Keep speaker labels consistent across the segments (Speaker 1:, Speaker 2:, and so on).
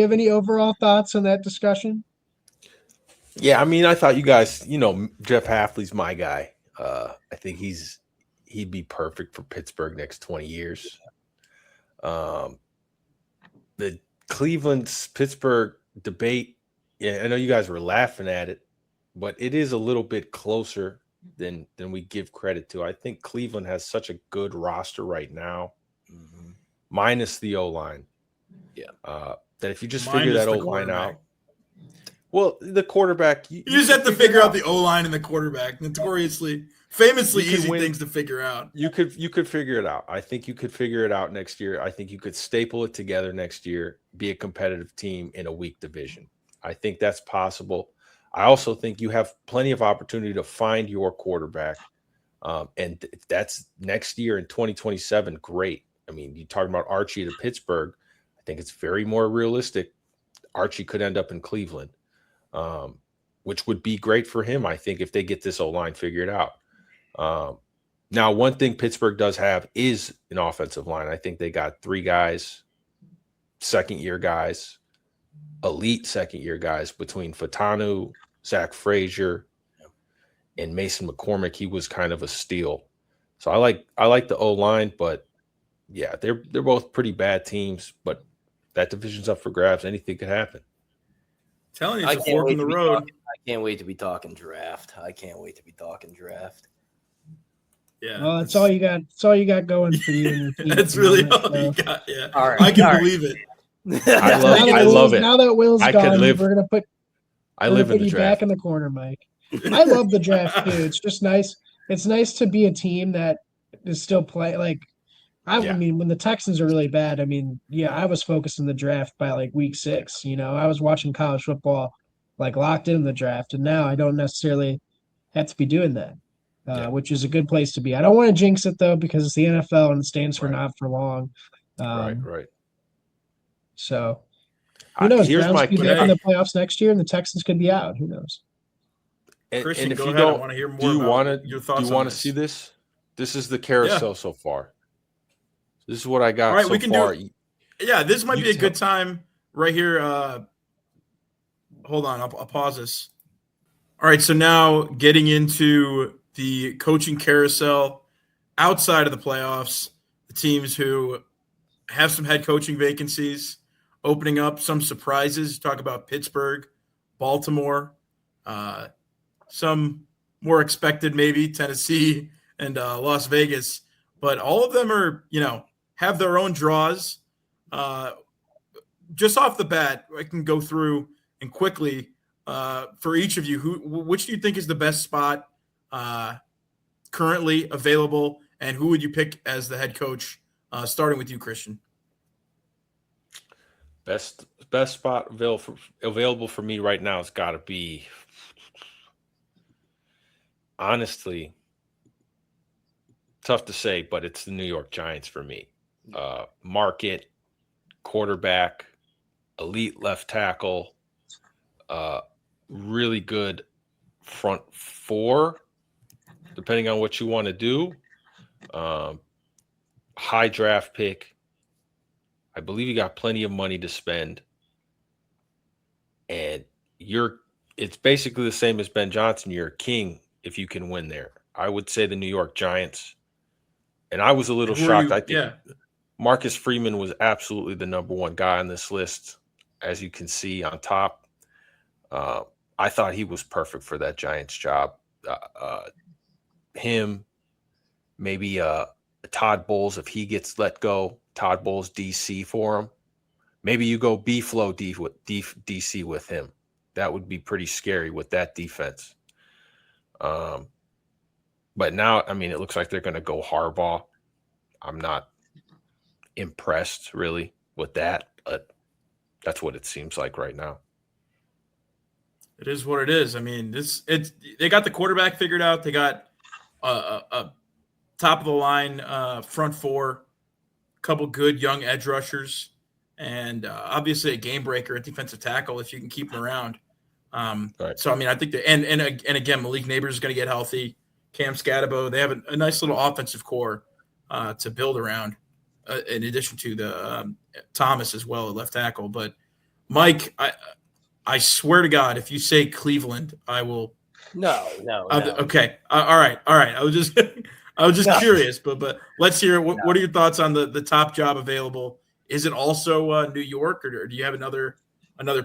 Speaker 1: you have any overall thoughts on that discussion?
Speaker 2: Yeah, I mean, I thought you guys, Jeff Halfley's my guy. I think he'd be perfect for Pittsburgh next 20 years. Um, the Cleveland's Pittsburgh debate, yeah, I know you guys were laughing at it, but it is a little bit closer than we give credit to. I think Cleveland has such a good roster right now, minus the O line.
Speaker 3: Yeah.
Speaker 2: That if you just figure that O line out. Well, the quarterback.
Speaker 4: You just have to figure out the O-line and the quarterback. Famously easy things to figure out.
Speaker 2: You could figure it out. I think you could figure it out next year. I think you could staple it together next year, be a competitive team in a weak division. I think that's possible. I also think you have plenty of opportunity to find your quarterback. And if that's next year in 2027, great. I mean, you're talking about Archie to Pittsburgh. I think it's very more realistic. Archie could end up in Cleveland. Which would be great for him, I think, if they get this O-line figured out. Now, one thing Pittsburgh does have is an offensive line. I think they got 3 guys, second-year guys, elite second-year guys between Fatanu, Zach Frazier, and Mason McCormick. He was kind of a steal. So I like the O-line, but yeah, they're both pretty bad teams, but that division's up for grabs. Anything could happen.
Speaker 4: Telling you, it's a fork in the road.
Speaker 3: I can't wait to be talking draft.
Speaker 4: Yeah,
Speaker 1: Well, that's all you got. That's all you got going for you. And your team
Speaker 4: that's really all you got. Yeah,
Speaker 3: all right,
Speaker 4: I can believe it.
Speaker 2: I love it.
Speaker 1: Now that Will's gone, we're gonna put.
Speaker 2: I live in the
Speaker 1: you
Speaker 2: draft.
Speaker 1: back in the corner, Mike. I love the draft too. It's just nice. It's nice to be a team that is still play. Like, I mean, when the Texans are really bad, I mean, yeah, I was focused in the draft by like week 6. I was watching college football, like locked in the draft, and now I don't necessarily have to be doing that, which is a good place to be. I don't want to jinx it though because it's the NFL and it stands for not for long.
Speaker 2: Right.
Speaker 1: So, who knows?
Speaker 2: Here's
Speaker 1: Browns
Speaker 2: my
Speaker 1: could be back in the playoffs next year, and the Texans could be out. Who knows?
Speaker 4: Christian,
Speaker 2: and if
Speaker 4: go
Speaker 2: you
Speaker 4: ahead. I
Speaker 2: don't,
Speaker 4: want to hear more
Speaker 2: do you
Speaker 4: about
Speaker 2: want
Speaker 4: your
Speaker 2: to?
Speaker 4: thoughts
Speaker 2: Do you
Speaker 4: on
Speaker 2: want to
Speaker 4: this.
Speaker 2: see this? This is the carousel so far. This is what I got
Speaker 4: All right,
Speaker 2: so
Speaker 4: we can
Speaker 2: far.
Speaker 4: Yeah, this might be a good time right here. Hold on, I'll pause this. All right, so now getting into the coaching carousel outside of the playoffs, the teams who have some head coaching vacancies, opening up some surprises. Talk about Pittsburgh, Baltimore, some more expected maybe Tennessee and Las Vegas, but all of them are, have their own draws. Just off the bat, I can go through and quickly for each of you. Which do you think is the best spot currently available, and who would you pick as the head coach? Starting with you, Christian.
Speaker 2: Best spot available for me right now has got to be, honestly, tough to say, but it's the New York Giants for me. Market, quarterback, elite left tackle, really good front 4, depending on what you want to do. High draft pick. I believe you got plenty of money to spend. And it's basically the same as Ben Johnson. You're a king if you can win there. I would say the New York Giants. And I was a little shocked. I think Marcus Freeman was absolutely the number 1 guy on this list, as you can see on top. I thought he was perfect for that Giants job. Him, maybe Todd Bowles, if he gets let go, Todd Bowles DC for him. Maybe you go B-Flow DC with him. That would be pretty scary with that defense. But now, I mean, it looks like they're going to go Harbaugh. I'm not impressed really with that, but that's what it seems like right now.
Speaker 4: It is what it is. I mean, they got the quarterback figured out. They got a top of the line front 4, a couple good young edge rushers, and obviously a game breaker at defensive tackle if you can keep him around.
Speaker 2: Right.
Speaker 4: So I mean, I think and again, Malik Neighbors is going to get healthy. Cam Scatabo, they have a nice little offensive core to build around, in addition to the Thomas as well at left tackle. But Mike, I swear to God, if you say Cleveland, I will.
Speaker 3: No.
Speaker 4: Okay. All right. I was just
Speaker 3: No.
Speaker 4: curious, but let's hear it. What
Speaker 3: No.
Speaker 4: are your thoughts on the top job available? Is it also New York, or do you have another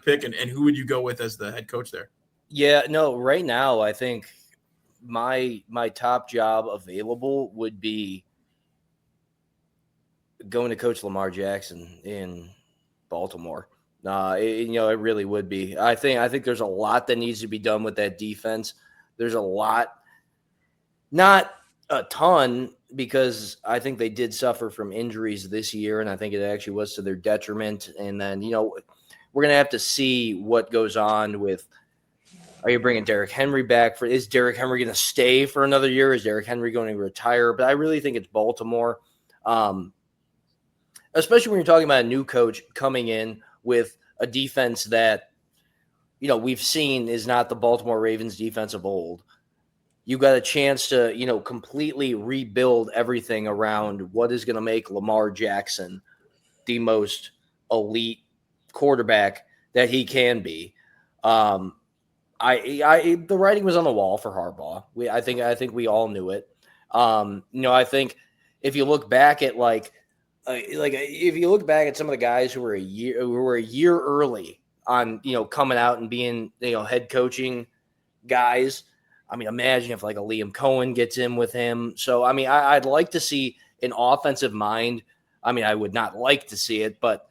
Speaker 4: pick? And who would you go with as the head coach there?
Speaker 3: Yeah, no, right now I think my top job available would be going to coach Lamar Jackson in Baltimore. It really would be. I think there's a lot that needs to be done with that defense. There's a lot, not a ton, because I think they did suffer from injuries this year, and I think it actually was to their detriment. And then, we're gonna have to see what goes on with. Are you bringing Derrick Henry back is Derrick Henry going to stay for another year? Is Derrick Henry going to retire? But I really think it's Baltimore. Especially when you're talking about a new coach coming in with a defense that, we've seen is not the Baltimore Ravens defense of old. You got a chance to, completely rebuild everything around what is going to make Lamar Jackson the most elite quarterback that he can be. The writing was on the wall for Harbaugh. I think we all knew it. I think if you look back at if you look back at some of the guys who were a year early on, coming out and being, head coaching guys. I mean, imagine if like a Liam Cohen gets in with him. So, I mean, I'd like to see an offensive mind. I mean, I would not like to see it, but,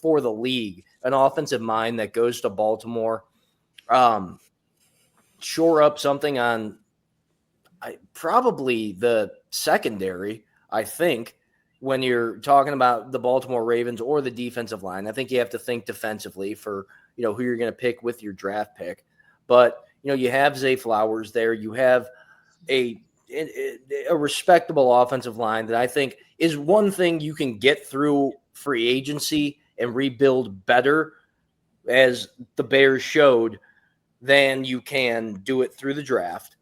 Speaker 3: for the league, an offensive mind that goes to Baltimore, shore up something on probably the secondary, I think, when you're talking about the Baltimore Ravens or the defensive line. I think you have to think defensively for, who you're going to pick with your draft pick. But, you have Zay Flowers there. You have a respectable offensive line that I think is one thing you can get through free agency and rebuild better, as the Bears showed, than you can do it through the draft.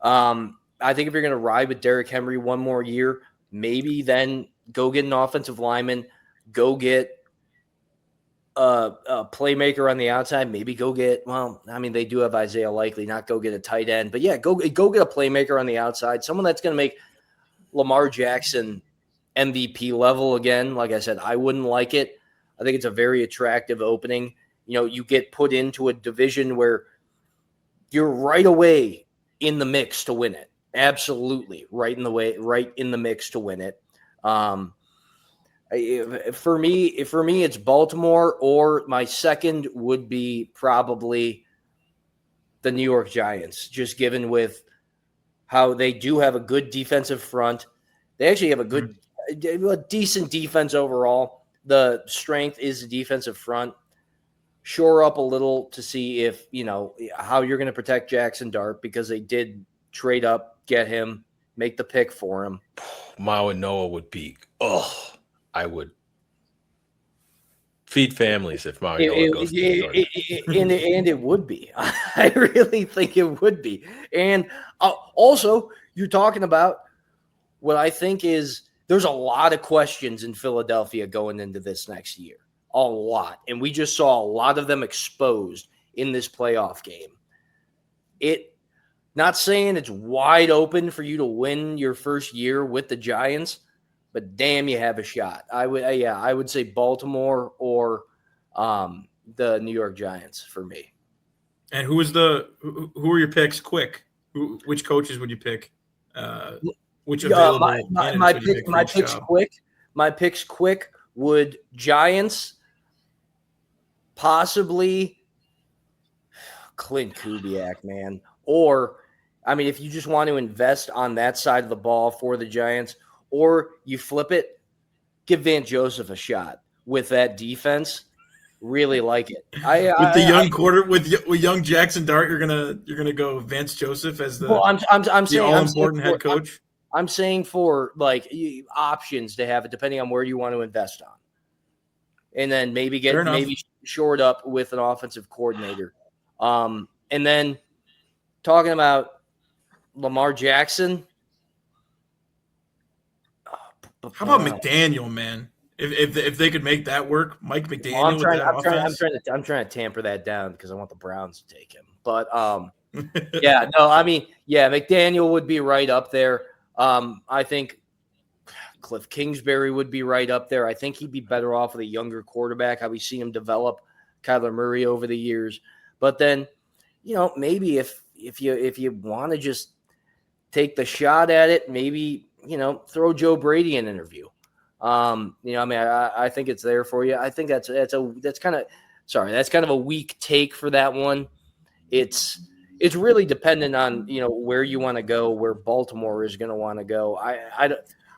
Speaker 3: I think if you're going to ride with Derrick Henry one more year, maybe then go get an offensive lineman, go get a playmaker on the outside, maybe go get, they do have Isaiah Likely, not go get a tight end, but yeah, go get a playmaker on the outside, someone that's going to make Lamar Jackson MVP level again. Like I said, I wouldn't like it. I think it's a very attractive opening. You get put into a division where you're right away in the mix to win it. Absolutely. Right in the mix to win it. For me, it's Baltimore, or my second would be probably the New York Giants, just given with how they do have a good defensive front. They actually have a decent defense overall. The strength is the defensive front. Shore up a little to see if, how you're going to protect Jackson Dart, because they did trade up, get him, make the pick for him.
Speaker 2: Mao and Noah would be, I would feed families if Mao and Noah goes to
Speaker 3: and it would be. I really think it would be. And also, you're talking about what I think is there's a lot of questions in Philadelphia going into this next year. A lot. And we just saw a lot of them exposed in this playoff game. Not saying it's wide open for you to win your first year with the Giants, but damn, you have a shot. I would say Baltimore or the New York Giants for me.
Speaker 4: And who are your picks? Quick. Which coaches would you pick? Which available?
Speaker 3: My picks quick would Giants, possibly Clint Kubiak, man. Or, if you just want to invest on that side of the ball for the Giants, or you flip it, give Van Joseph a shot with that defense. Really like it.
Speaker 4: With young Jackson Dart, you're gonna go Vance Joseph as the all-important head coach.
Speaker 3: I'm saying for options to have it depending on where you want to invest on, and then maybe shored up with an offensive coordinator, and then talking about Lamar Jackson.
Speaker 4: How about McDaniel, man? If they could make that work, Mike McDaniel
Speaker 3: Well,
Speaker 4: with that offense.
Speaker 3: I'm trying to tamper that down because I want the Browns to take him. But yeah, no, I mean, yeah, McDaniel would be right up there. I think Cliff Kingsbury would be right up there. I think he'd be better off with a younger quarterback. How we seen him develop Kyler Murray over the years. But then, maybe if you want to just take the shot at it, maybe throw Joe Brady an interview. I mean, I think it's there for you. I think that's kind of a weak take for that one. It's really dependent on where you want to go, where Baltimore is going to want to go.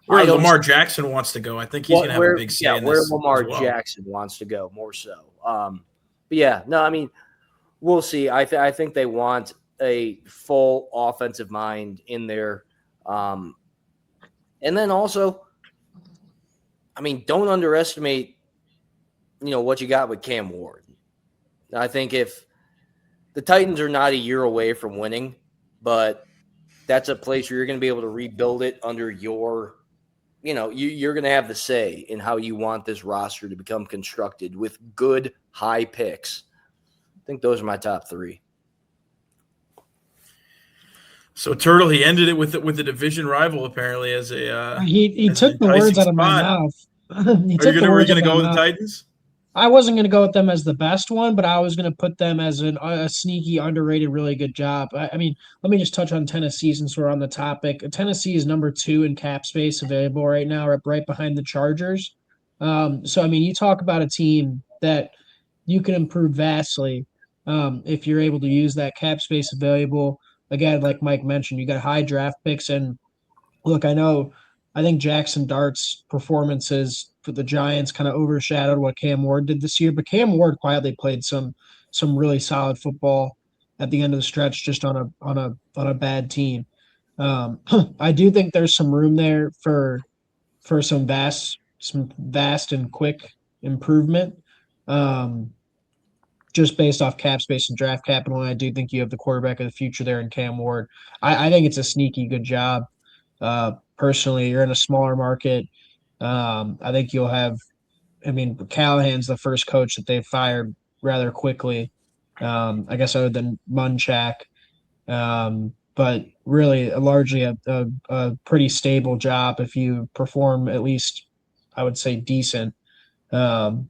Speaker 4: Where Lamar Jackson wants to go, I think he's going to have a big say in this.
Speaker 3: Where Lamar Jackson wants to go more so. But yeah, no, I mean, we'll see. I think they want a full offensive mind in there, and then also, I mean, don't underestimate, what you got with Cam Ward. I think if the Titans are not a year away from winning, but that's a place where you're going to be able to rebuild it under your, you're going to have the say in how you want this roster to become constructed with good high picks. I think those are my top three.
Speaker 4: So Turtle, he ended it with a division rival apparently as a.
Speaker 1: He took the words out of my mouth.
Speaker 4: Are you going to go with the Titans?
Speaker 1: I wasn't going to go with them as the best one, but I was going to put them as a sneaky, underrated, really good job. I mean, let me just touch on Tennessee since we're on the topic. Tennessee is number 2 in cap space available right now, right behind the Chargers. So, I mean, you talk about a team that you can improve vastly if you're able to use that cap space available. Again, like Mike mentioned, you got high draft picks. And look, I think Jackson Dart's performances for the Giants kind of overshadowed what Cam Ward did this year. But Cam Ward quietly played some really solid football at the end of the stretch, just on a bad team. I do think there's some room there for some vast and quick improvement. Just based off cap space and draft capital, and I do think you have the quarterback of the future there in Cam Ward. I think it's a sneaky good job. Personally, you're in a smaller market. I think you'll have – I mean, Callahan's the first coach that they've fired rather quickly, I guess other than Munchak. But really, largely a pretty stable job if you perform at least, I would say, decent. And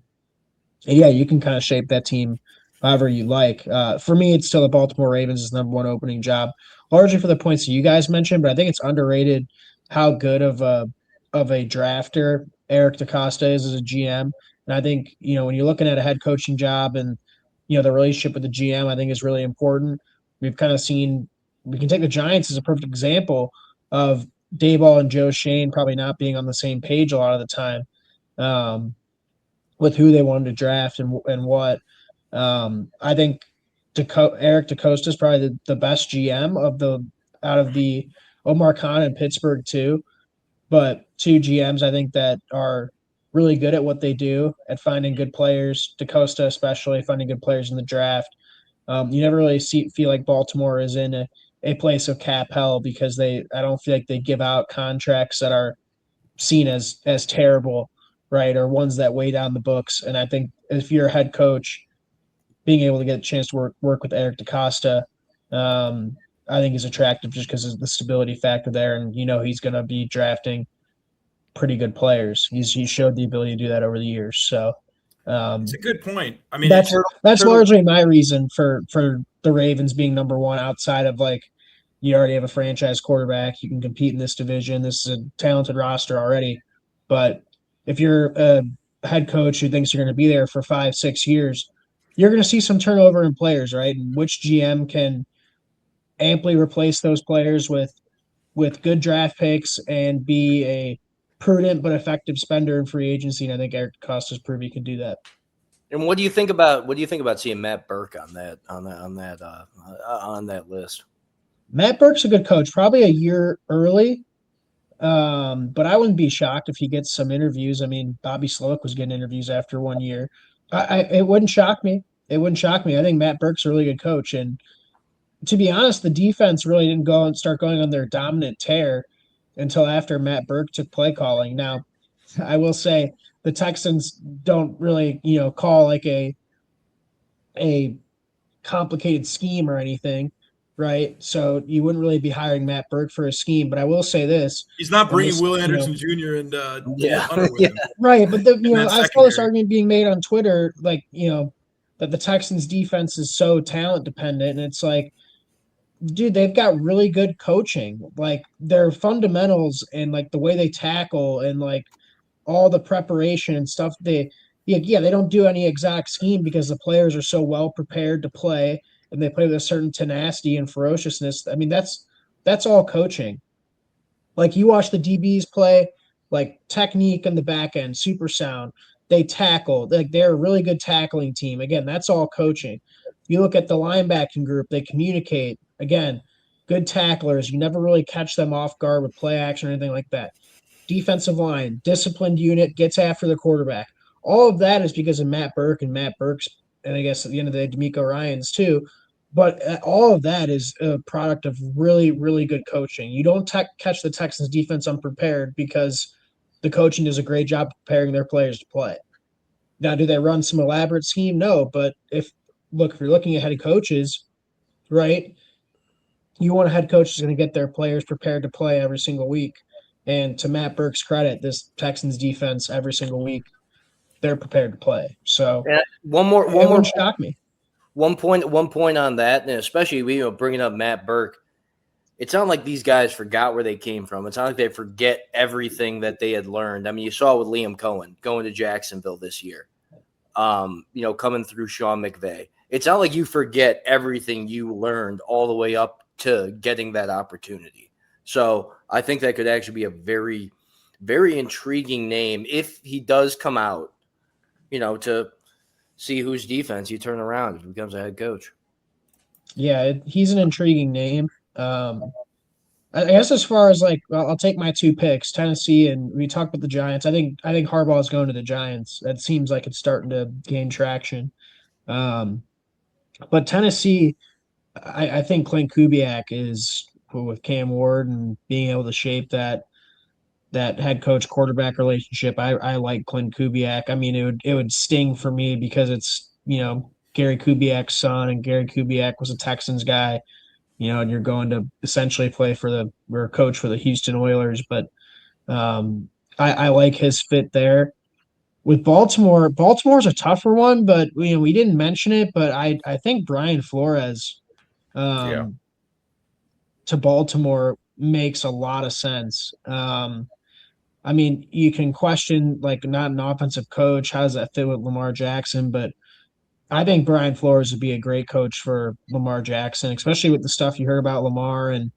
Speaker 1: yeah, you can kind of shape that team however you like. For me, it's still the Baltimore Ravens' number 1 opening job, largely for the points that you guys mentioned, but I think it's underrated how good of a drafter Eric DeCosta is as a GM. And I think, when you're looking at a head coaching job and, the relationship with the GM, I think is really important. We've kind of seen, we can take the Giants as a perfect example of Daboll and Joe Shane probably not being on the same page a lot of the time with who they wanted to draft and what. I think Eric DeCosta is probably the best GM out of the Omar Khan in Pittsburgh too, but 2 GMs I think that are really good at what they do at finding good players. DeCosta especially finding good players in the draft. You never really feel like Baltimore is in a place of cap hell because I don't feel like they give out contracts that are seen as terrible, right, or ones that weigh down the books. And I think if you're a head coach, being able to get a chance to work with Eric DeCosta, I think is attractive just because of the stability factor there. And, he's going to be drafting pretty good players. He's showed the ability to do that over the years. So
Speaker 4: it's a good point. I mean,
Speaker 1: that's largely my reason for the Ravens being number 1 outside of you already have a franchise quarterback. You can compete in this division. This is a talented roster already. But if you're a head coach who thinks you're going to be there for 5-6 years, you're going to see some turnover in players, right? And which GM can amply replace those players with good draft picks and be a prudent but effective spender in free agency? And I think Eric DeCosta's proved he can do that.
Speaker 3: And what do you think about seeing Matt Burke on that list?
Speaker 1: Matt Burke's a good coach, probably a year early. But I wouldn't be shocked if he gets some interviews. I mean, Bobby Slowick was getting interviews after 1 year. It wouldn't shock me. It wouldn't shock me. I think Matt Burke's a really good coach. And to be honest, the defense really didn't start going on their dominant tear until after Matt Burke took play calling. Now, I will say the Texans don't really, call like a complicated scheme or anything, right? So you wouldn't really be hiring Matt Burke for a scheme. But I will say this:
Speaker 4: He's not
Speaker 1: and
Speaker 4: bringing
Speaker 1: this,
Speaker 4: Will Anderson Jr. and
Speaker 3: Yeah.
Speaker 4: Daniel Hunter with him.
Speaker 1: right? But
Speaker 4: And then
Speaker 1: I saw this
Speaker 4: secondary.
Speaker 1: argument being made on Twitter, like that the Texans defense is so talent dependent, and it's like, dude, they've got really good coaching. Like their fundamentals and like the way they tackle and like all the preparation and stuff. They don't do any exact scheme because the players are so well prepared to play and they play with a certain tenacity and ferociousness. I mean, that's all coaching. Like you watch the DBs play, like technique in the back end, super sound. They tackle, like they're a really good tackling team. Again, that's all coaching. You look at the linebacking group, they communicate. Again, good tacklers. You never really catch them off guard with play action or anything like that. Defensive line, disciplined unit, gets after the quarterback. All of that is because of Matt Burke and Matt Burke's, and I guess at the end of the day, D'Amico Ryans too. But all of that is a product of really, really good coaching. You don't catch the Texans defense unprepared because the coaching does a great job preparing their players to play. Now, do they run some elaborate scheme? No, but if you're looking at head coaches, right? You want a head coach who's going to get their players prepared to play every single week. And to Matt Burke's credit, this Texans defense every single week, they're prepared to play. So
Speaker 3: one more
Speaker 1: wouldn't shock me.
Speaker 3: One point on that, and especially bringing up Matt Burke, it's not like these guys forgot where they came from. It's not like they forget everything that they had learned. I mean, you saw with Liam Cohen going to Jacksonville this year, coming through Sean McVay. It's not like you forget everything you learned all the way up to getting that opportunity. So I think that could actually be a very, very intriguing name if he does come out, to see whose defense you turn around if he becomes a head coach.
Speaker 1: Yeah, he's an intriguing name. I guess as far as like, I'll take my two picks, Tennessee, and we talked about the Giants. I think Harbaugh is going to the Giants. That seems like it's starting to gain traction. But Tennessee, I think Clint Kubiak is, with Cam Ward and being able to shape that head coach quarterback relationship. I like Clint Kubiak. I mean, it would sting for me because it's Gary Kubiak's son, and Gary Kubiak was a Texans guy. And you're going to essentially play or coach for the Houston Oilers. But I like his fit there. With Baltimore's a tougher one, but we didn't mention it, but I think Brian Flores to Baltimore makes a lot of sense. I mean, you can question, like, not an offensive coach, how does that fit with Lamar Jackson? But I think Brian Flores would be a great coach for Lamar Jackson, especially with the stuff you heard about Lamar and,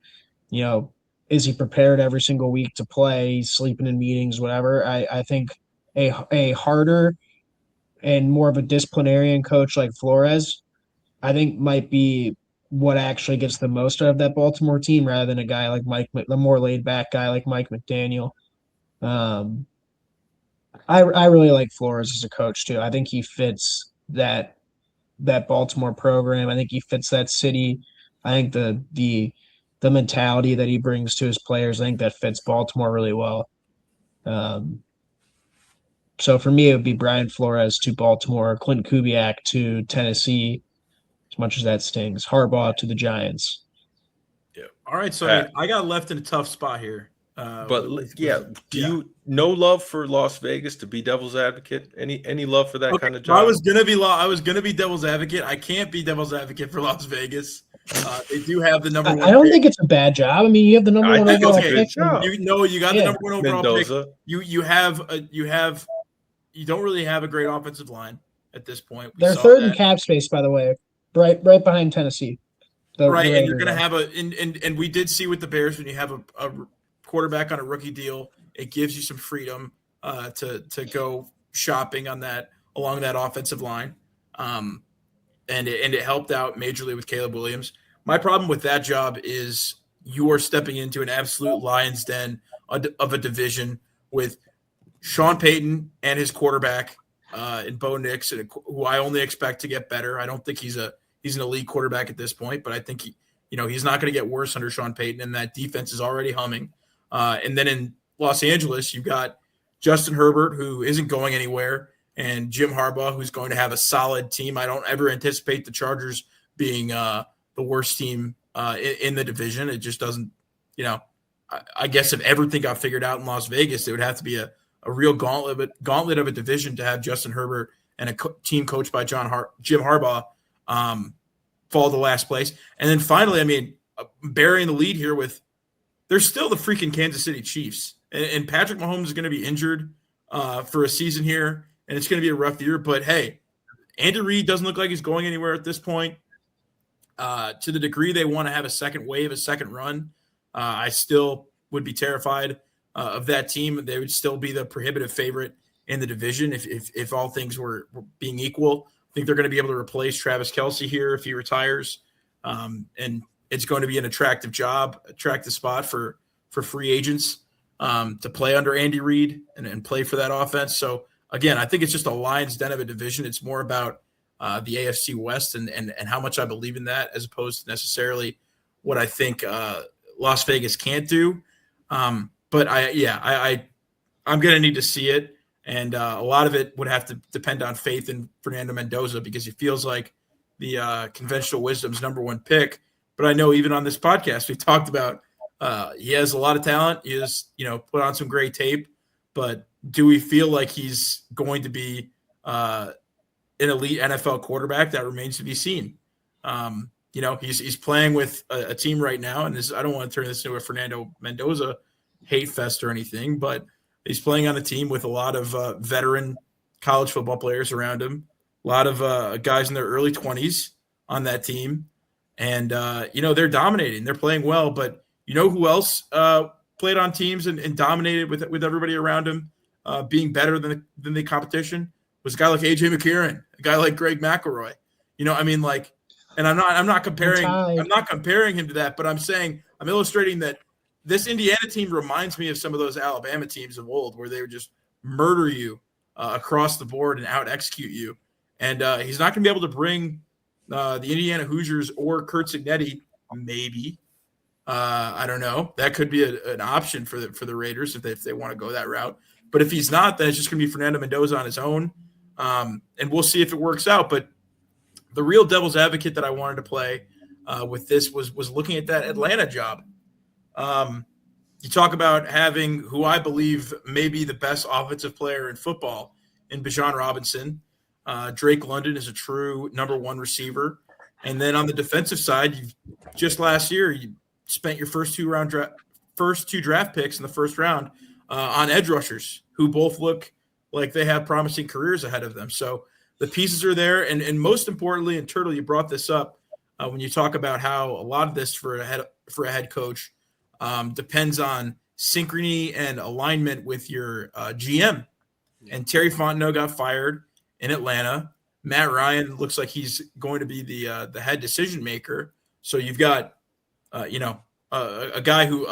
Speaker 1: is he prepared every single week to play? He's sleeping in meetings, whatever. I think a harder and more of a disciplinarian coach like Flores, I think might be what actually gets the most out of that Baltimore team rather than a guy like the more laid back guy like Mike McDaniel. I really like Flores as a coach too. I think he fits that Baltimore program. I think he fits that city. I think the mentality that he brings to his players, I think that fits Baltimore really well. So for me, it would be Brian Flores to Baltimore, Clint Kubiak to Tennessee, as much as that stings. Harbaugh to the Giants.
Speaker 4: Yeah. All right. So I got left in a tough spot here.
Speaker 2: Do you no love for Las Vegas to be devil's advocate? Any love for that kind of job?
Speaker 4: I was gonna be devil's advocate. I can't be devil's advocate for Las Vegas. They do have the number one.
Speaker 1: I don't think it's a bad job. I mean, you have the number one overall pick.
Speaker 4: You got the number one overall Mendoza. Pick. You don't really have a great offensive line at this point.
Speaker 1: They're third in cap space, by the way, right behind Tennessee.
Speaker 4: And you're gonna have and we did see with the Bears, when you have a quarterback on a rookie deal, it gives you some freedom to go shopping along that offensive line, and it helped out majorly with Caleb Williams. My problem with that job is you are stepping into an absolute lion's den of a division with Sean Payton and his quarterback in Bo Nix, who I only expect to get better. I don't think he's an elite quarterback at this point, but I think he's not going to get worse under Sean Payton, and that defense is already humming. And then in Los Angeles, you've got Justin Herbert, who isn't going anywhere, and Jim Harbaugh, who's going to have a solid team. I don't ever anticipate the Chargers being the worst team in the division. It just doesn't, I guess if everything got figured out in Las Vegas, it would have to be a real gauntlet of a division to have Justin Herbert and a team coached by Jim Harbaugh fall to last place. And then finally, burying the lead here with there's still the freaking Kansas City Chiefs. And Patrick Mahomes is going to be injured for a season here, and it's going to be a rough year. But, hey, Andy Reid doesn't look like he's going anywhere at this point. To the degree they want to have a second wave, a second run, I still would be terrified of that team. They would still be the prohibitive favorite in the division if all things were being equal. I think they're going to be able to replace Travis Kelce here if he retires. And it's going to be an attractive spot for free agents to play under Andy Reid and play for that offense. So, again, I think it's just a lion's den of a division. It's more about the AFC West and how much I believe in that as opposed to necessarily what I think Las Vegas can't do. But I'm going to need to see it. And a lot of it would have to depend on faith in Fernando Mendoza because he feels like the conventional wisdom's number one pick. But I know even on this podcast, we've talked about he has a lot of talent. He has, put on some great tape. But do we feel like he's going to be an elite NFL quarterback? That remains to be seen. He's playing with a team right now, and I don't want to turn this into a Fernando Mendoza hate fest or anything, but he's playing on a team with a lot of veteran college football players around him, a lot of guys in their early 20s on that team. And, they're dominating. They're playing well. But you know who else played on teams and dominated with everybody around him being better than the competition? Was a guy like A.J. McCarron, a guy like Greg McElroy. And I'm not comparing him to that, but I'm saying I'm illustrating that this Indiana team reminds me of some of those Alabama teams of old where they would just murder you across the board and out-execute you. And he's not going to be able to bring the Indiana Hoosiers or Kurt Signetti, maybe. I don't know. That could be an option for the Raiders if they want to go that route. But if he's not, then it's just going to be Fernando Mendoza on his own. And we'll see if it works out. But the real devil's advocate that I wanted to play with this was looking at that Atlanta job. You talk about having who I believe may be the best offensive player in football in Bijan Robinson. Drake London is a true number one receiver. And then on the defensive side, just last year, you spent your first two draft picks in the first round on edge rushers who both look like they have promising careers ahead of them. So the pieces are there. And most importantly, and Turtle, you brought this up when you talk about how a lot of this for a head coach depends on synchrony and alignment with your GM. And Terry Fontenot got fired in Atlanta. Matt Ryan looks like he's going to be the head decision maker. So you've got, a guy who,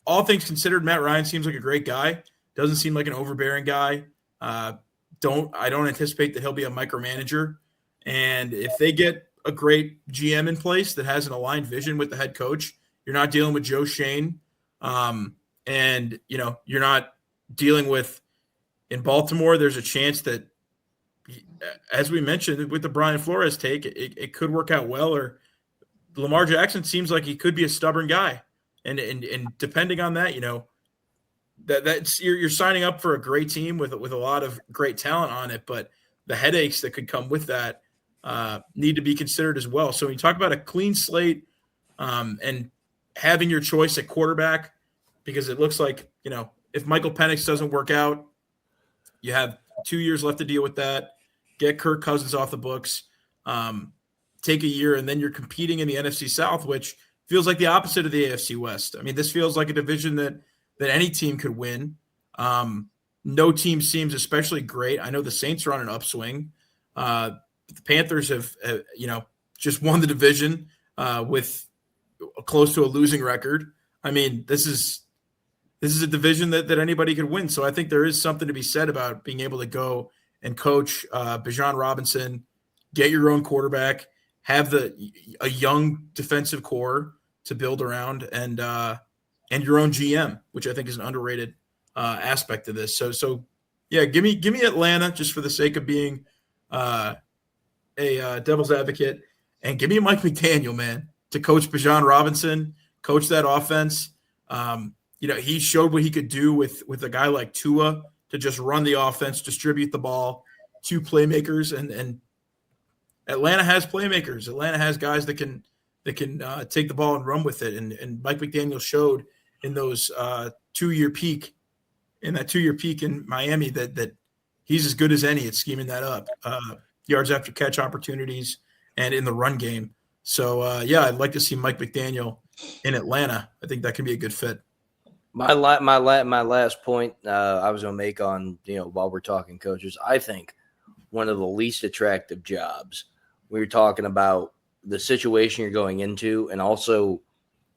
Speaker 4: all things considered, Matt Ryan seems like a great guy. Doesn't seem like an overbearing guy. I don't anticipate that he'll be a micromanager. And if they get a great GM in place that has an aligned vision with the head coach, you're not dealing with Joe Shane. And, you're not dealing with in Baltimore. There's a chance that, as we mentioned with the Brian Flores take, it could work out well. Or Lamar Jackson seems like he could be a stubborn guy. And depending on that, that's you're signing up for a great team with a lot of great talent on it, but the headaches that could come with that need to be considered as well. So when you talk about a clean slate and having your choice at quarterback, because it looks like, if Michael Penix doesn't work out, you have 2 years left to deal with that. Get Kirk Cousins off the books, take a year, and then you're competing in the NFC South, which feels like the opposite of the AFC West. I mean, this feels like a division that any team could win. No team seems especially great. I know the Saints are on an upswing. The Panthers have just won the division with close to a losing record. I mean, this is a division that anybody could win. So I think there is something to be said about being able to go and coach Bijan Robinson, get your own quarterback, have a young defensive core to build around, and your own GM, which I think is an underrated aspect of this. So yeah, give me Atlanta just for the sake of being a devil's advocate, and give me Mike McDaniel, man, to coach Bijan Robinson, coach that offense. He showed what he could do with a guy like Tua to just run the offense, distribute the ball to playmakers, and Atlanta has playmakers. Atlanta has guys that can take the ball and run with it. And Mike McDaniel showed in those 2-year peak in Miami that he's as good as any at scheming that up, yards after catch opportunities and in the run game. So I'd like to see Mike McDaniel in Atlanta. I think that can be a good fit.
Speaker 3: My last point I was going to make on, while we're talking coaches, I think one of the least attractive jobs, we were talking about the situation you're going into and also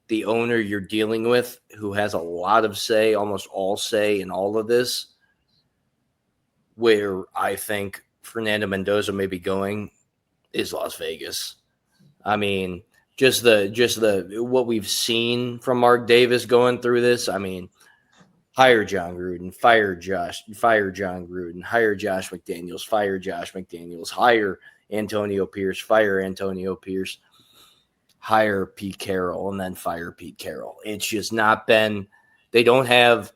Speaker 3: the owner you're dealing with who has a lot of say, almost all say in all of this, where I think Fernando Mendoza may be going is Las Vegas. I mean, just the what we've seen from Mark Davis going through this. I mean, hire John Gruden, fire John Gruden, hire Josh McDaniels, fire Josh McDaniels, hire Antonio Pierce, fire Antonio Pierce, hire Pete Carroll, and then fire Pete Carroll. It's just not been – they don't have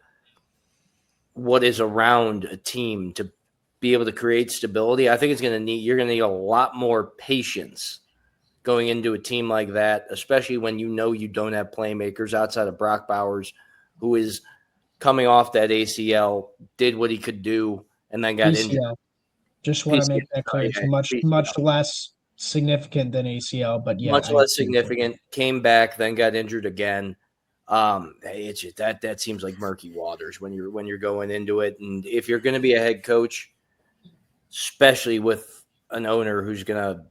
Speaker 3: what is around a team to be able to create stability. I think you're going to need a lot more patience going into a team like that, especially when you don't have playmakers outside of Brock Bowers, who is coming off that ACL, did what he could do, and then got injured.
Speaker 1: Just want to make that clear. It's much less significant than ACL, but yeah.
Speaker 3: Much less significant. Came back, then got injured again. It's just, that seems like murky waters when you're going into it. And if you're going to be a head coach, especially with an owner who's going to,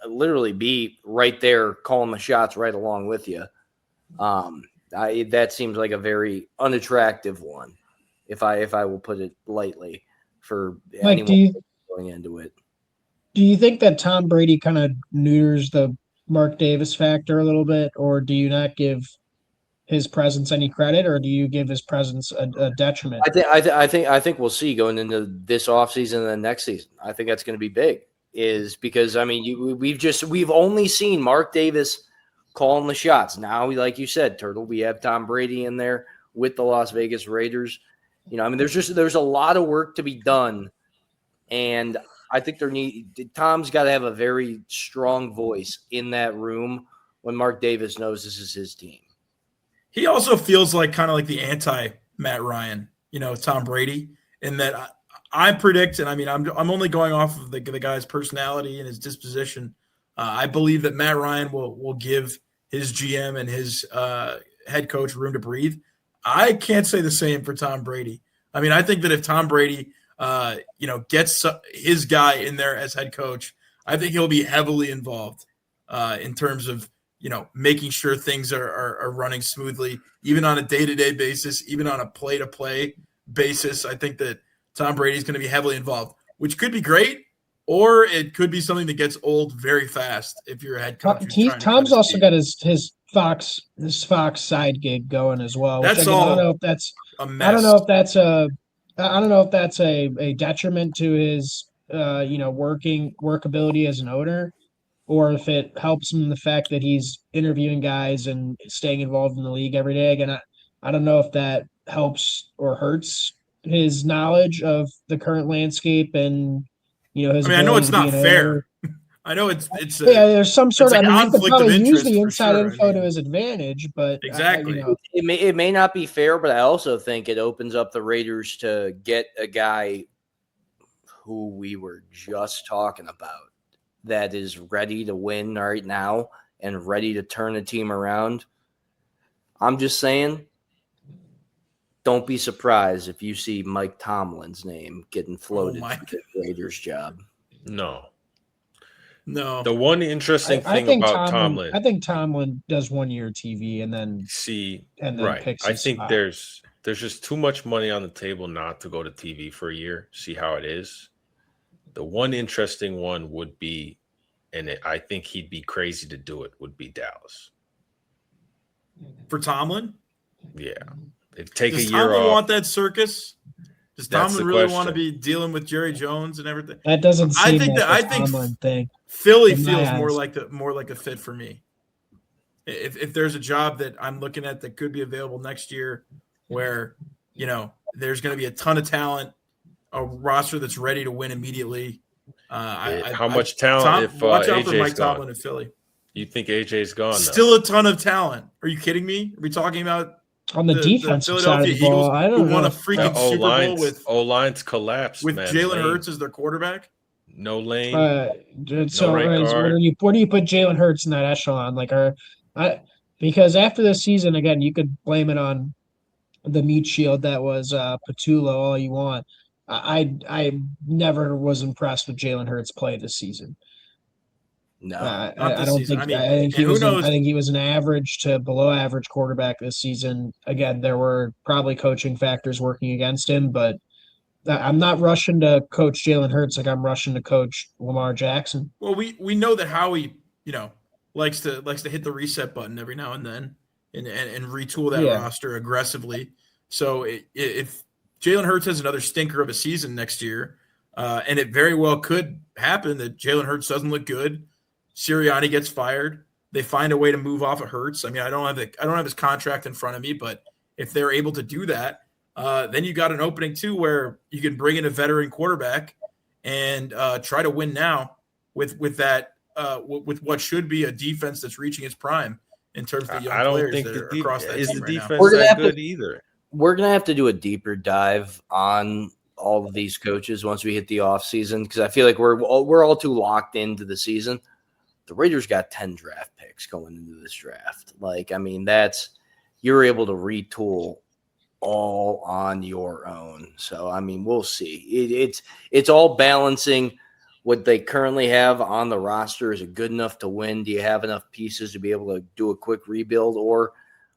Speaker 3: literally be right there calling the shots right along with you, that seems like a very unattractive one, if I will put it lightly, for
Speaker 1: Mike,
Speaker 3: anyone going into it.
Speaker 1: Do you think that Tom Brady kind of neuters the Mark Davis factor a little bit, or do you not give his presence any credit, or do you give his presence a detriment?
Speaker 3: I think we'll see going into this offseason and the next season. I think that's going to be big, is because we've only seen Mark Davis calling the shots. Now, like you said, Turtle, we have Tom Brady in there with the Las Vegas Raiders. There's a lot of work to be done, and I think Tom's got to have a very strong voice in that room when Mark Davis knows this is his team.
Speaker 4: He also feels like kind of like the anti-Matt Ryan, Tom Brady, in that I predict, and I'm only going off of the guy's personality and his disposition. I believe that Matt Ryan will give his GM and his head coach room to breathe. I can't say the same for Tom Brady. I think that if Tom Brady gets his guy in there as head coach, I think he'll be heavily involved in terms of, making sure things are running smoothly, even on a day-to-day basis, even on a play-to-play basis. I think that Tom Brady's going to be heavily involved, which could be great, or it could be something that gets old very fast if you're a head coach.
Speaker 1: Tom's also got his Fox side gig going as well. Which
Speaker 4: That's
Speaker 1: I don't know if that's a mess. I don't know if that's a detriment to his workability as an owner, or if it helps him in the fact that he's interviewing guys and staying involved in the league every day. Again, I don't know if that helps or hurts his knowledge of the current landscape and his.
Speaker 4: I know it's not fair. I know it's
Speaker 1: there's some sort of
Speaker 4: he could probably
Speaker 1: use the inside info to his advantage, but
Speaker 4: exactly.
Speaker 3: It may not be fair, but I also think it opens up the Raiders to get a guy who we were just talking about that is ready to win right now and ready to turn the team around. I'm just saying, don't be surprised if you see Mike Tomlin's name getting floated for the Raiders job.
Speaker 2: No.
Speaker 4: The
Speaker 2: one interesting thing about Tomlin,
Speaker 1: I think Tomlin does 1 year TV and then
Speaker 2: right.
Speaker 1: Picks
Speaker 2: I think
Speaker 1: spot.
Speaker 2: there's just too much money on the table not to go to TV for a year, see how it is. The one interesting one would be, and I think he'd be crazy to do it, would be Dallas.
Speaker 4: For Tomlin?
Speaker 2: Yeah. Take
Speaker 4: Does
Speaker 2: a year
Speaker 4: Tomlin
Speaker 2: off.
Speaker 4: want that circus? Does
Speaker 2: That's
Speaker 4: Tomlin
Speaker 2: the
Speaker 4: really want to
Speaker 2: question.
Speaker 4: be dealing with Jerry Jones and everything?
Speaker 1: That doesn't
Speaker 4: I
Speaker 1: seem
Speaker 4: think
Speaker 1: like
Speaker 4: that
Speaker 1: the Tomlin thing.
Speaker 4: Philly
Speaker 1: in my
Speaker 4: feels more
Speaker 1: eyes.
Speaker 4: like a fit for me. If there's a job that I'm looking at that could be available next year, where there's going to be a ton of talent, a roster that's ready to win immediately.
Speaker 2: How much talent if
Speaker 4: watch out for
Speaker 2: AJ's
Speaker 4: Mike
Speaker 2: gone?
Speaker 4: Tomlin in Philly.
Speaker 2: You think AJ's gone?
Speaker 4: Still a ton of talent. Are you kidding me? Are we talking about
Speaker 1: On the defensive side of
Speaker 4: Philadelphia
Speaker 1: the ball,
Speaker 4: Eagles
Speaker 1: I
Speaker 4: who
Speaker 1: don't
Speaker 4: won
Speaker 1: know.
Speaker 4: a freaking Super Bowl with
Speaker 2: O-line's collapsed, man.
Speaker 4: Jalen
Speaker 2: Lane.
Speaker 4: Hurts as their quarterback?
Speaker 2: No Lane.
Speaker 1: So
Speaker 2: right guard.
Speaker 1: where do you put Jalen Hurts in that echelon? Because after this season, again, you could blame it on the meat shield that was Petula all you want. I never was impressed with Jalen Hurts' play this season.
Speaker 3: No,
Speaker 4: not
Speaker 1: I
Speaker 4: this
Speaker 1: don't
Speaker 4: season.
Speaker 1: think.
Speaker 4: I mean,
Speaker 1: I think he
Speaker 4: who
Speaker 1: was.
Speaker 4: knows?
Speaker 1: I think he was an average to below average quarterback this season. Again, there were probably coaching factors working against him, but I'm not rushing to coach Jalen Hurts like I'm rushing to coach Lamar Jackson.
Speaker 4: Well, we know that Howie, likes to hit the reset button every now and then and retool that roster aggressively. So if Jalen Hurts has another stinker of a season next year, and it very well could happen that Jalen Hurts doesn't look good, Sirianni gets fired, they find a way to move off of Hurts. I mean, I don't have his contract in front of me, but if they're able to do that, then you got an opening too where you can bring in a veteran quarterback and try to win now with that with what should be a defense that's reaching its prime in terms of the young players that are across that team right now.
Speaker 2: Defense that good either.
Speaker 3: We're gonna have to do a deeper dive on all of these coaches once we hit the off season because I feel like we're all too locked into the season. The Raiders got 10 draft picks going into this draft. Like, I mean, you're able to retool all on your own. So, I mean, we'll see. It's all balancing what they currently have on the roster. Is it good enough to win? Do you have enough pieces to be able to do a quick rebuild, or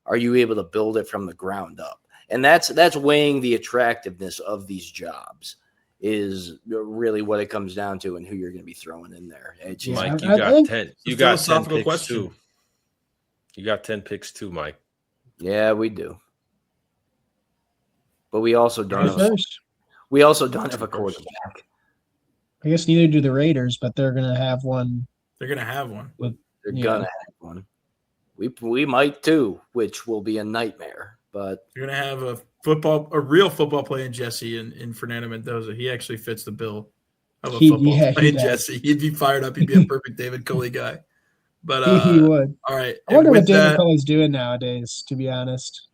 Speaker 3: are you able to build it from the ground up? And that's weighing the attractiveness of these jobs is really what it comes down to and who you're going to be throwing in there.
Speaker 2: Mike, you got 10. You got 10 picks too. You got 10 picks too, Mike.
Speaker 3: Yeah, we do. But we also don't have a quarterback.
Speaker 1: I guess neither do the Raiders, but they're going to have one.
Speaker 4: They're going to have one.
Speaker 3: They're going to have one. We might too, which will be a nightmare. But
Speaker 4: you're going to have a real football playing Jesse in Fernando Mendoza. He actually fits the bill of a football playing Jesse. He'd be fired up. He'd be a perfect David Culley guy. But
Speaker 1: he would.
Speaker 4: All right.
Speaker 1: I wonder what David Culley's doing nowadays, to be honest.